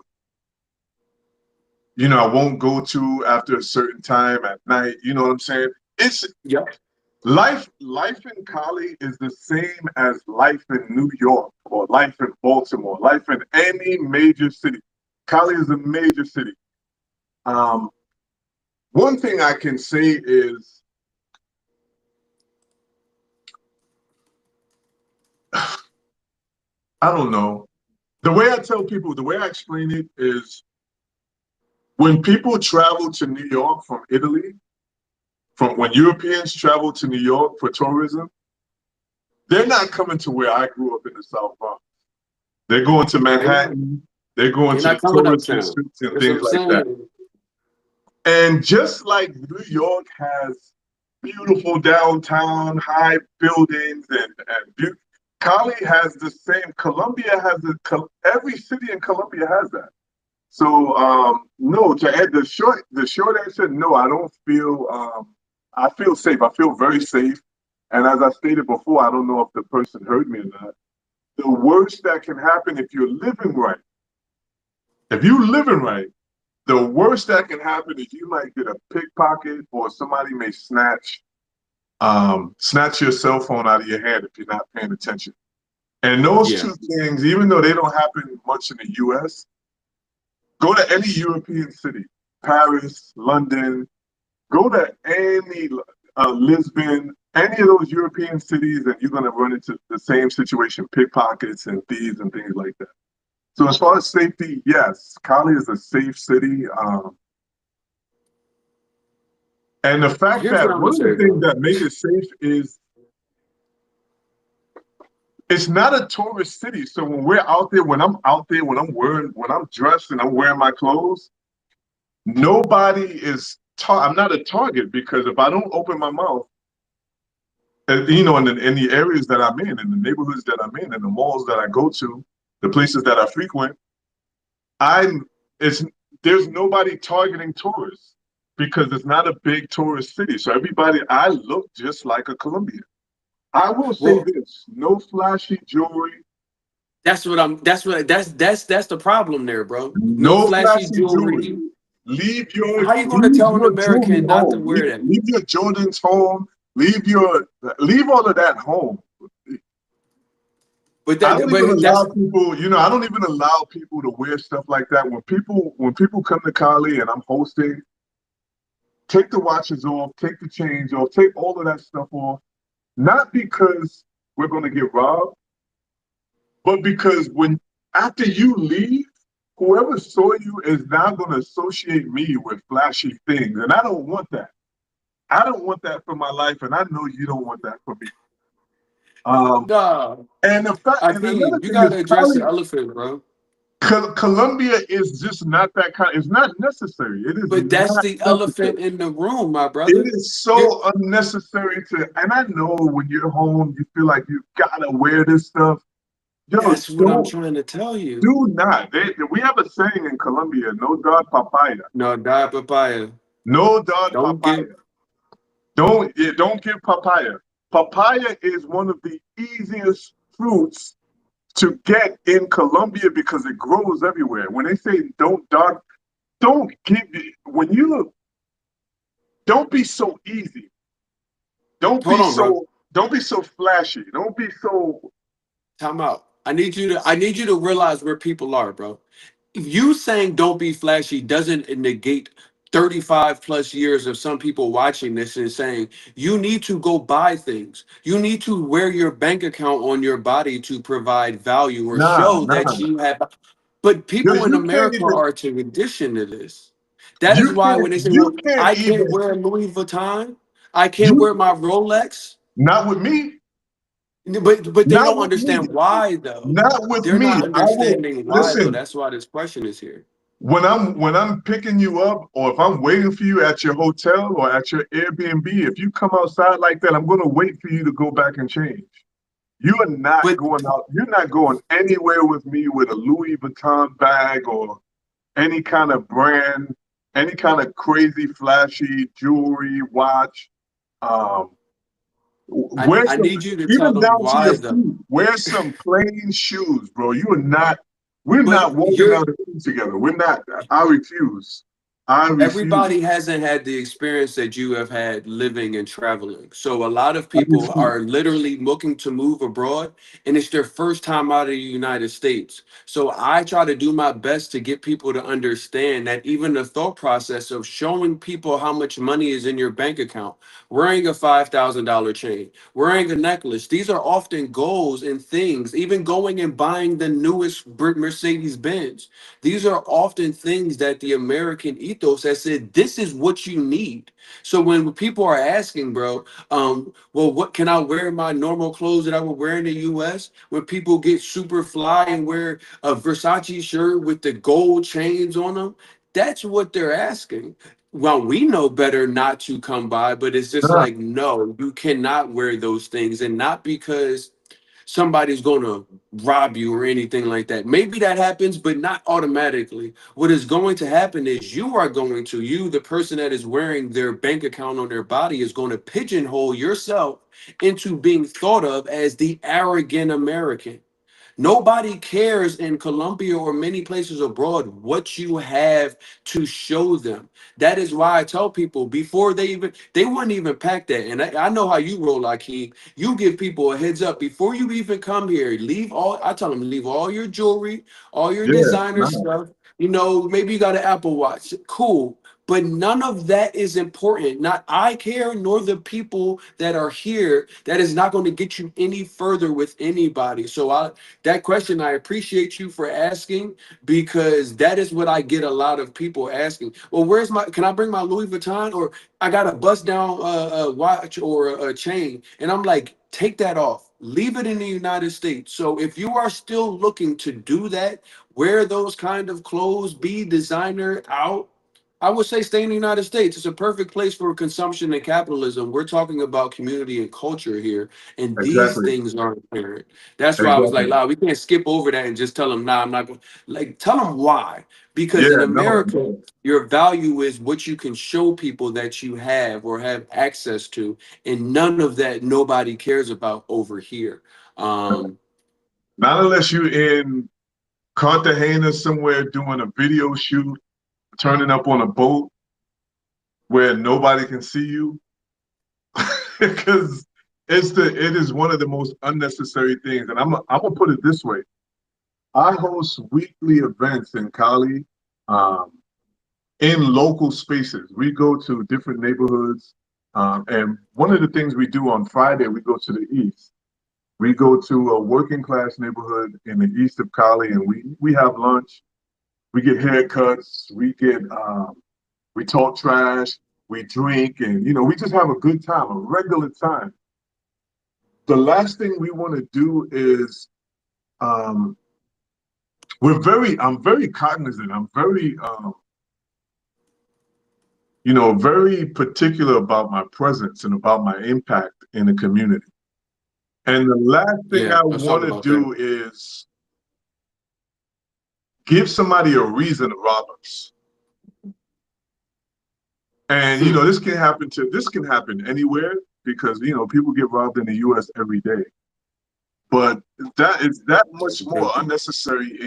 Speaker 1: won't go to after a certain time at night. You know what I'm saying? It's
Speaker 2: Yep.
Speaker 1: life in Cali is the same as life in New York or life in Baltimore, life in any major city. Cali is a major city. Um, one thing I can say is I don't know. The way I tell people, the way I explain it is when people travel to New York from Italy, from when Europeans travel to New York for tourism, they're not coming to where I grew up in the South Bronx. They're going to
Speaker 2: They're not.
Speaker 1: Manhattan. They're going
Speaker 2: They're
Speaker 1: to
Speaker 2: not
Speaker 1: the
Speaker 2: coming
Speaker 1: tourist
Speaker 2: uptown.
Speaker 1: districts and
Speaker 2: That's what
Speaker 1: things
Speaker 2: I'm
Speaker 1: like that.
Speaker 2: saying.
Speaker 1: And just like New York has beautiful downtown, high buildings, and Cali has the same. Colombia has every city in Colombia has that. So no, to add the short answer, no, I don't feel I feel safe. I feel very safe. And as I stated before, I don't know if the person heard me or not. The worst that can happen if you're living right, if you living right, the worst that can happen is you might get a pickpocket or somebody may snatch your cell phone out of your hand if you're not paying attention. And those
Speaker 2: Yeah.
Speaker 1: two things, even though they don't happen much in the US, go to any European city, Paris, London, go to any Lisbon, any of those European cities, and you're going to run into the same situation, pickpockets and thieves and things like that. So as far as safety, yes, Cali is a safe city. And the fact
Speaker 2: Here's what
Speaker 1: that
Speaker 2: I'm
Speaker 1: one
Speaker 2: gonna
Speaker 1: of the
Speaker 2: say,
Speaker 1: things
Speaker 2: bro.
Speaker 1: that make it safe is it's not a tourist city. So when we're out there, when I'm out there, when I'm dressed and I'm wearing my clothes, nobody is. I'm not a target because if I don't open my mouth, in the areas that I'm in the neighborhoods that I'm in the malls that I go to, the places that I frequent, I'm. It's there's nobody targeting tourists because it's not a big tourist city. So everybody, I look just like a Colombian. I will say
Speaker 2: Well,
Speaker 1: this: no flashy jewelry,
Speaker 2: that's the problem there, bro. No
Speaker 1: no
Speaker 2: flashy
Speaker 1: flashy jewelry.
Speaker 2: jewelry.
Speaker 1: Leave your
Speaker 2: How you gonna
Speaker 1: leave
Speaker 2: tell an
Speaker 1: your jewelry
Speaker 2: American not to
Speaker 1: home.
Speaker 2: wear
Speaker 1: Leave,
Speaker 2: that?
Speaker 1: leave your Jordans home. Leave all of that home.
Speaker 2: But
Speaker 1: I don't
Speaker 2: that
Speaker 1: even
Speaker 2: but
Speaker 1: allow
Speaker 2: that's
Speaker 1: people, I don't even allow people to wear stuff like that. When people come to Cali and I'm hosting, take the watches off, take the chains off, take all of that stuff off. Not because we're gonna get robbed, but because when after you leave, whoever saw you is now gonna associate me with flashy things. And I don't want that. I don't want that for my life, and I know you don't want that for me. Um,
Speaker 2: nah.
Speaker 1: and the fact, and another
Speaker 2: Akeem, you
Speaker 1: thing is,
Speaker 2: gotta address the elephant, bro.
Speaker 1: Colombia is just not that kind. It's not necessary. It is
Speaker 2: But that's
Speaker 1: not
Speaker 2: the elephant
Speaker 1: necessary.
Speaker 2: in the room, my
Speaker 1: It
Speaker 2: brother.
Speaker 1: is
Speaker 2: There,
Speaker 1: so unnecessary to. And I know when you're home, you feel like you gotta wear this stuff. Yo,
Speaker 2: that's what I'm
Speaker 1: don't
Speaker 2: trying to tell you.
Speaker 1: do not. We have a saying in Colombia: "No dog papaya."
Speaker 2: No, die papaya.
Speaker 1: No dog
Speaker 2: Don't get
Speaker 1: papaya. Don't give papaya. Papaya is one of the easiest fruits to get in Colombia because it grows everywhere. When they say don't give it when you don't be so easy. Don't
Speaker 2: hold
Speaker 1: be
Speaker 2: on, bro.
Speaker 1: so don't be so flashy. Don't be so
Speaker 2: Time out. I need you to realize where people are, bro. You saying don't be flashy doesn't negate 35 plus years of some people watching this and saying you need to go buy things. You need to wear your bank account on your body to provide value or
Speaker 1: nah,
Speaker 2: show that
Speaker 1: nah.
Speaker 2: you have. But
Speaker 1: You,
Speaker 2: people in
Speaker 1: you can't
Speaker 2: America
Speaker 1: even
Speaker 2: are too conditioned to this. That is why when they say,
Speaker 1: you
Speaker 2: well,
Speaker 1: can't
Speaker 2: I can't
Speaker 1: even
Speaker 2: wear Louis Vuitton, I can't wear
Speaker 1: you
Speaker 2: my Rolex,
Speaker 1: not with me.
Speaker 2: but they
Speaker 1: Not
Speaker 2: don't
Speaker 1: with me.
Speaker 2: understand why though.
Speaker 1: Not with
Speaker 2: They're
Speaker 1: me.
Speaker 2: not
Speaker 1: I will
Speaker 2: understanding why though.
Speaker 1: listen.
Speaker 2: That's why this question is here.
Speaker 1: When I'm picking you up, or if I'm waiting for you at your hotel or at your Airbnb, if you come outside like that, I'm gonna wait for you to go back and change. You are not
Speaker 2: But
Speaker 1: going out. You're not going anywhere with me with a Louis Vuitton bag or any kind of brand, any kind of crazy flashy jewelry, watch. Um, wear
Speaker 2: I
Speaker 1: some,
Speaker 2: need you to tell
Speaker 1: even
Speaker 2: them
Speaker 1: down to
Speaker 2: why
Speaker 1: your
Speaker 2: though.
Speaker 1: feet. Wear some plain shoes, bro. You are not. We're not
Speaker 2: But
Speaker 1: walking
Speaker 2: you're
Speaker 1: down the street together. We're not. I refuse. I refuse.
Speaker 2: everybody hasn't had the experience that you have had living and traveling. So a lot of
Speaker 1: I
Speaker 2: people
Speaker 1: refuse.
Speaker 2: are literally looking to move abroad and it's their first time out of the United States. So I try to do my best to get people to understand that even the thought process of showing people how much money is in your bank account, wearing a $5,000 chain, wearing a necklace, these are often goals and things, even going and buying the newest Mercedes Benz. These are often things that the American ethos ethos that said this is what you need. So when people are asking, bro, well, what can I wear my normal clothes that I would wear in the US? When people get super fly and wear a Versace shirt with the gold chains on them, that's what they're asking. Well, we know better not to come by, but it's just
Speaker 1: Ah,
Speaker 2: like, no, you cannot wear those things. And not because somebody's going to rob you or anything like that. Maybe that happens, but not automatically. What is going to happen is you, the person that is wearing their bank account on their body, is going to pigeonhole yourself into being thought of as the arrogant American. Nobody cares in Colombia or many places abroad what you have to show them. That is why I tell people before they wouldn't even pack that. And I know how you roll, Akeem. You give people a heads up before you even come here. I tell them, leave all your jewelry, all your
Speaker 1: yeah,
Speaker 2: designer
Speaker 1: no,
Speaker 2: stuff. You know, maybe you got an Apple Watch. Cool. But none of that is important. Not I care, nor the people that are here. That is not going to get you any further with anybody. That question, I appreciate you for asking, because that is what I get a lot of people asking. Well, can I bring my Louis Vuitton, or I got a bust down watch or a chain? And I'm like, take that off. Leave it in the United States. So if you are still looking to do that, wear those kind of clothes, be designer out, I would say stay in the United States. It's a perfect place for consumption and capitalism. We're talking about community and culture here, and these
Speaker 1: exactly,
Speaker 2: things are apparent. That's why I was like,
Speaker 1: exactly.
Speaker 2: "Nah, we can't skip over that and just tell them, nah, I'm not going." Like, tell them why.
Speaker 1: Yeah,
Speaker 2: Because in
Speaker 1: no,
Speaker 2: America, your value is what you can show people that you have or have access to, and none of that nobody cares about over here.
Speaker 1: no.
Speaker 2: Um,
Speaker 1: Not unless you're in Cartagena somewhere doing a video shoot, turning up on a boat where nobody can see you, because it is one of the most unnecessary things. And I'm gonna put it this way: I host weekly events in Cali, um, in local spaces. We go to different neighborhoods, and one of the things we do on Friday, we go to the east. We go to a working class neighborhood in the east of Cali, and we have lunch. We get haircuts. We talk trash. We drink, and we just have a good time, a regular time. The last thing we want to do is um, I'm very cognizant. I'm very very particular about my presence and about my impact in the community. And the last thing
Speaker 2: yeah,
Speaker 1: I
Speaker 2: let's talk
Speaker 1: want to
Speaker 2: about that.
Speaker 1: do is give somebody a reason to rob us. And
Speaker 2: Hmm.
Speaker 1: this can happen anywhere, because people get robbed in the US every day. But that is that
Speaker 2: That's
Speaker 1: much
Speaker 2: a
Speaker 1: more
Speaker 2: fact.
Speaker 1: unnecessary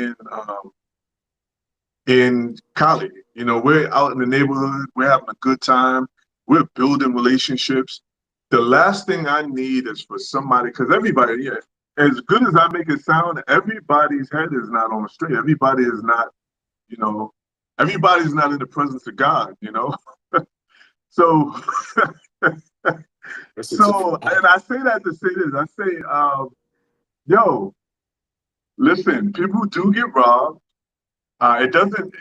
Speaker 1: in Cali. We're out in the neighborhood, we're having a good time, we're building relationships. The last thing I need is for somebody, because everybody, yeah, as good as I make it sound, everybody's head is not on straight. You know, everybody's not in the presence of God. So,
Speaker 2: That's a
Speaker 1: so, and
Speaker 2: fact.
Speaker 1: I say that to say this. I say, yo, listen, people do get robbed. It doesn't.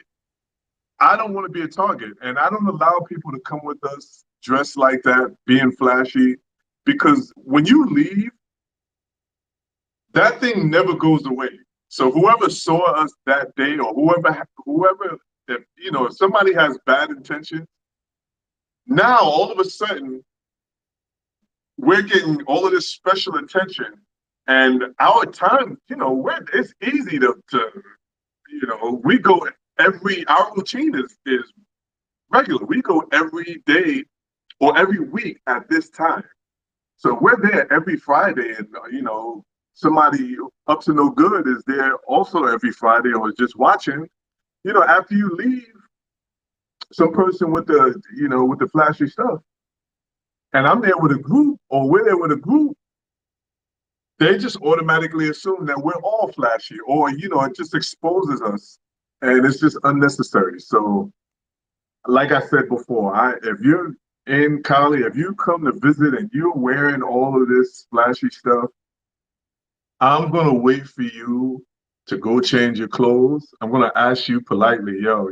Speaker 1: I don't want to be a target, and I don't allow people to come with us dressed like that, being flashy, because when you leave, that thing never goes away. So whoever saw us that day, or whoever, if somebody has bad intention, now all of a sudden we're getting all of this special attention, and our time, it's easy we go our routine is regular. We go every day or every week at this time. So we're there every Friday, and somebody up to no good is there also every Friday, or is just watching. After you leave, some person with the flashy stuff, and I'm there with a group, or we're there with a group, they just automatically assume that we're all flashy, or it just exposes us, and it's just unnecessary. So, like I said before, if you're in Cali, if you come to visit and you're wearing all of this flashy stuff, I'm gonna wait for you to go change your clothes. I'm gonna ask you politely, yo,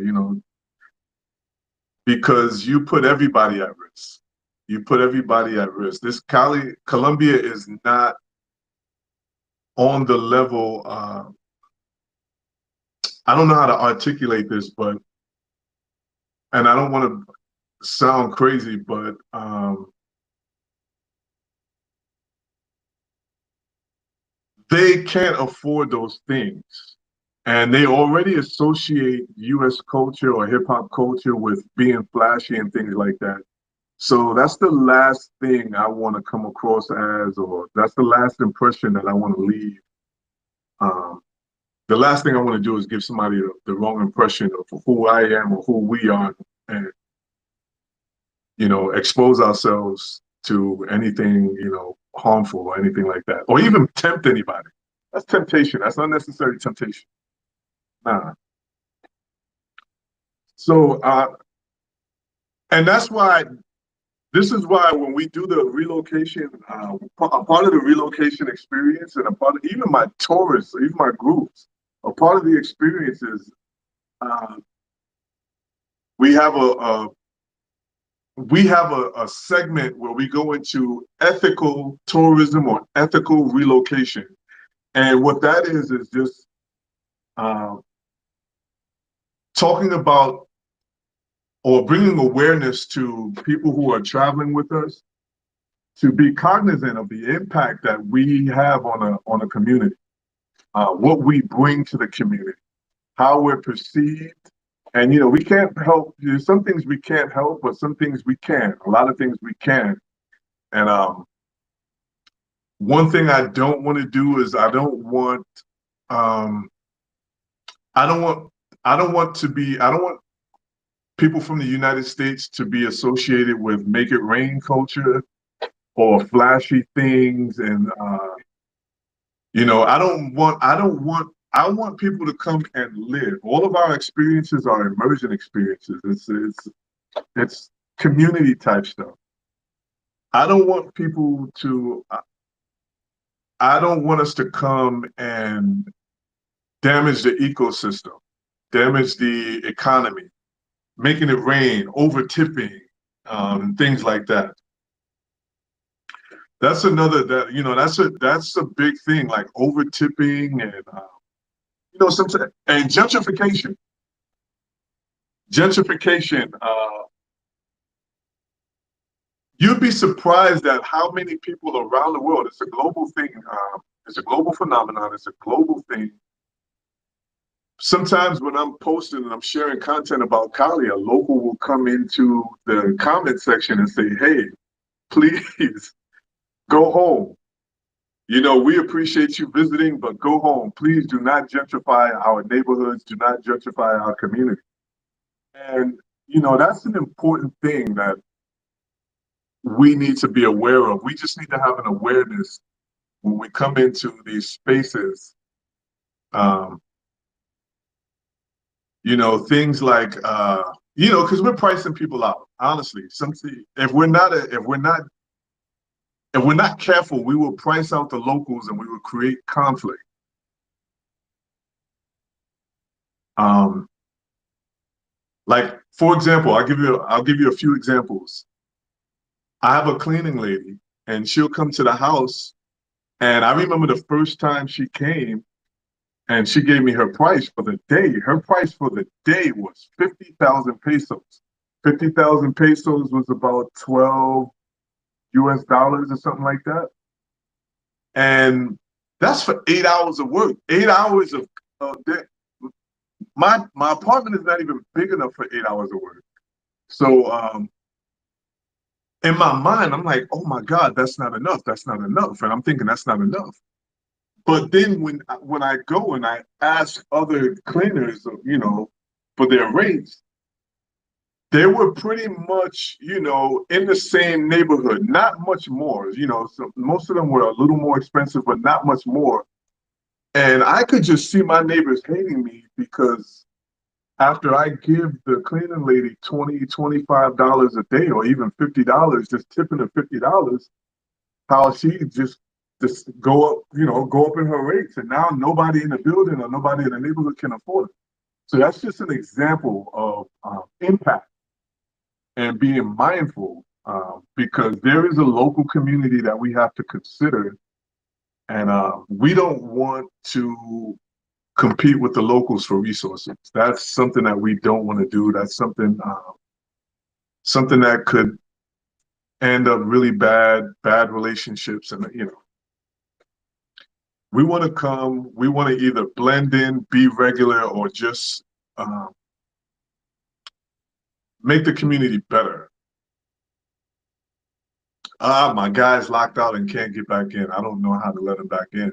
Speaker 1: because you put everybody at risk. You put everybody at risk. This Colombia is not on the level. I don't know how to articulate this, but, and I don't want to sound crazy, but they can't afford those things. And they already associate US culture or hip hop culture with being flashy and things like that. So that's the last thing I want to come across as, or that's the last impression that I want to leave. The last thing I want to do is give somebody the wrong impression of who I am or who we are, and, you know, expose ourselves to anything, you know, harmful or anything like that, or even tempt anybody. That's temptation. That's unnecessary temptation. Nah. So, and that's why, this is why when we do the relocation, a part of the relocation experience, and a part of even my tourists, even my groups, a part of the experience is we have a segment where we go into ethical tourism or ethical relocation, and what that is just talking about or bringing awareness to people who are traveling with us to be cognizant of the impact that we have on a community, what we bring to the community, how we're perceived. And, you know, we can't help, there's some things we can't help, but some things we can, a lot of things we can. And one thing I don't want to do is I don't want people from the United States to be associated with make it rain culture or flashy things. And, you know, I want people to come and live. All of our experiences are immersion experiences. It's community type stuff. I don't want people to, I don't want us to come and damage the ecosystem, damage the economy, making it rain, over tipping, things like that. That's another, that, you know, that's a big thing, like over tipping and, you know, sometimes, and gentrification. Gentrification, you'd be surprised at how many people around the world, it's a global thing, it's a global phenomenon, it's a global thing. Sometimes when I'm posting and I'm sharing content about Cali, a local will come into the comment section and say, hey, please go home. You know, we appreciate you visiting, but go home. Please do not gentrify our neighborhoods, do not gentrify our community. And, you know, that's an important thing that we need to be aware of. We just need to have an awareness when we come into these spaces. You know, things like, you know, because we're pricing people out. Honestly, if we're not careful, we will price out the locals and we will create conflict. Like, for example, I'll give you a few examples. I have a cleaning lady and she'll come to the house, and I remember the first time she came and she gave me her price for the day. Her price for the day was 50,000 pesos. 50,000 pesos was about 12 US dollars or something like that. And that's for 8 hours of work, 8 hours of day. My apartment is not even big enough for 8 hours of work. So in my mind, I'm like, oh my God, that's not enough. That's not enough. And I'm thinking that's not enough. But then when I go and I ask other cleaners, you know, for their rates, they were pretty much, you know, in the same neighborhood, not much more, you know, so most of them were a little more expensive, but not much more. And I could just see my neighbors hating me because after I give the cleaning lady $20, $25 a day, or even $50, just tipping her $50, how she just go up, you know, go up in her rates. And now nobody in the building or nobody in the neighborhood can afford it. So that's just an example of impact. and being mindful, because there is a local community that we have to consider, and we don't want to compete with the locals for resources. That's something that we don't want to do. That's something that could end up really bad relationships, and we want to come. We want to either blend in, be regular, or just make the community better. My guy's locked out and can't get back in. I don't know how to let him back in.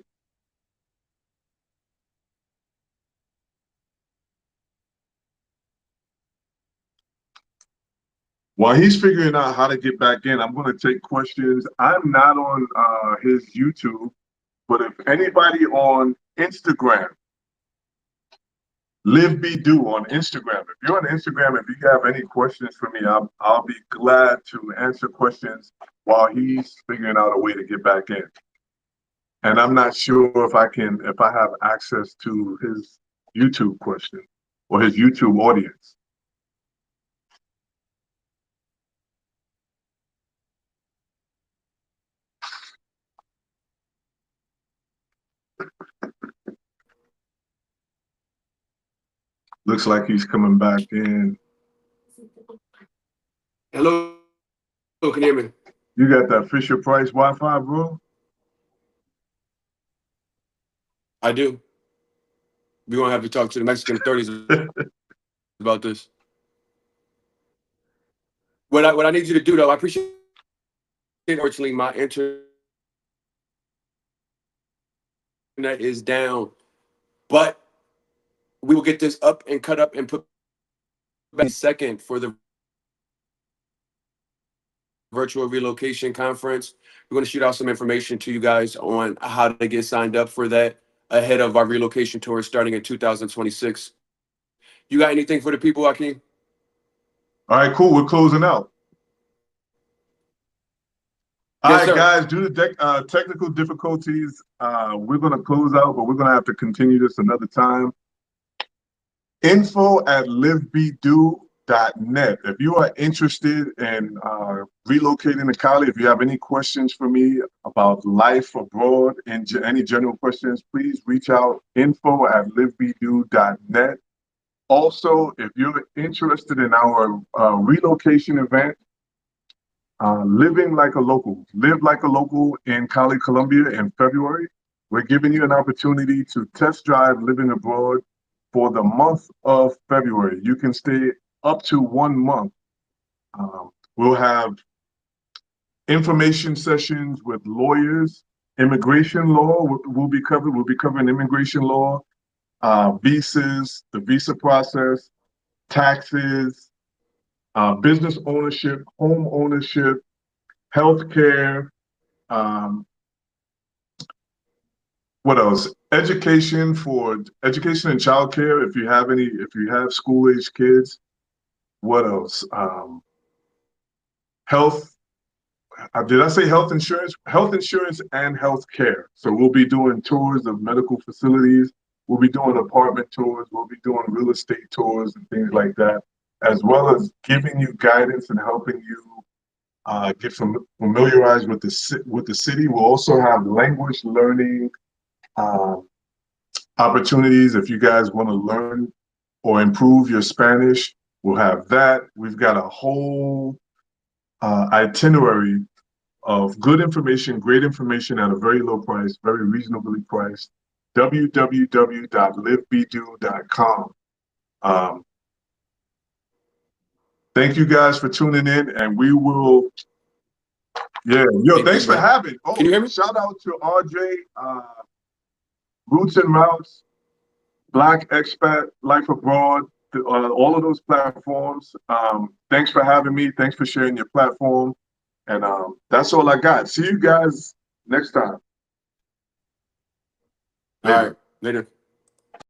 Speaker 1: While he's figuring out how to get back in, I'm going to take questions. I'm not on his YouTube, but if anybody on Instagram, Live Be Do on Instagram, if you're on Instagram, if you have any questions for me, I'll be glad to answer questions while he's figuring out a way to get back in. And I'm not sure if I have access to his YouTube question or his YouTube audience. Looks like he's coming back in.
Speaker 2: Hello, can you hear me?
Speaker 1: You got that Fisher Price Wi-Fi, bro?
Speaker 2: I do. We're gonna have to talk to the Mexican 30s about this. What I need you to do, though, I appreciate it. Unfortunately, my internet is down, but we will get this up and cut up and put back second for the virtual relocation conference. We're going to shoot out some information to you guys on how to get signed up for that ahead of our relocation tour starting in 2026. You got anything for the people, Akeem?
Speaker 1: All right, cool. We're closing out. All
Speaker 2: Yes,
Speaker 1: right,
Speaker 2: sir.
Speaker 1: guys, due to technical difficulties, we're going to close out, but we're going to have to continue this another time. info@livebedo.net. If you are interested in relocating to Cali, if you have any questions for me about life abroad and any general questions, please reach out, info@livebedo.net. Also, if you're interested in our relocation event, Living Like a Local, Live Like a Local in Cali, Colombia in February, we're giving you an opportunity to test drive living abroad for the month of February. You can stay up to 1 month. We'll have information sessions with lawyers. Immigration law will be covered. We'll be covering immigration law, visas, the visa process, taxes, business ownership, home ownership, healthcare, what else? Education and childcare. If you have school-age kids. What else? Health. Did I say health insurance? Health insurance and health care. So we'll be doing tours of medical facilities. We'll be doing apartment tours. We'll be doing real estate tours and things like that, as well as giving you guidance and helping you get familiarized with the city. We'll also have language learning opportunities. If you guys want to learn or improve your Spanish, we'll have that. We've got a whole itinerary of good information, great information at a very low price, very reasonably priced. www.livebedo.com. Thank you guys for tuning in, and we will. Yeah, yo, thanks for having. Oh, can you hear me? Shout out to RJ, Roots and Routes, Black Expat, Life Abroad, all of those platforms. Thanks for having me. Thanks for sharing your platform. And that's all I got. See you guys next time.
Speaker 2: Later. All right, later.